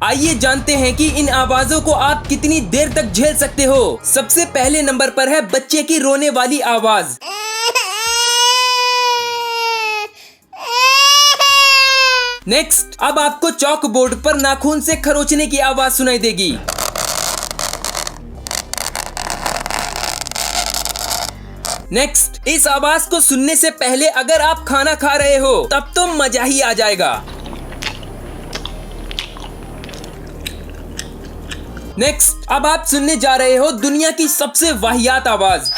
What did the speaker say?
आइए जानते हैं कि इन आवाजों को आप कितनी देर तक झेल सकते हो। सबसे पहले नंबर पर है बच्चे की रोने वाली आवाज। नेक्स्ट, अब आपको चॉक बोर्ड पर नाखून से खरोचने की आवाज सुनाई देगी। नेक्स्ट, इस आवाज को सुनने से पहले अगर आप खाना खा रहे हो तब तो मजा ही आ जाएगा। नेक्स्ट, अब आप सुनने जा रहे हो दुनिया की सबसे वाहियात आवाज।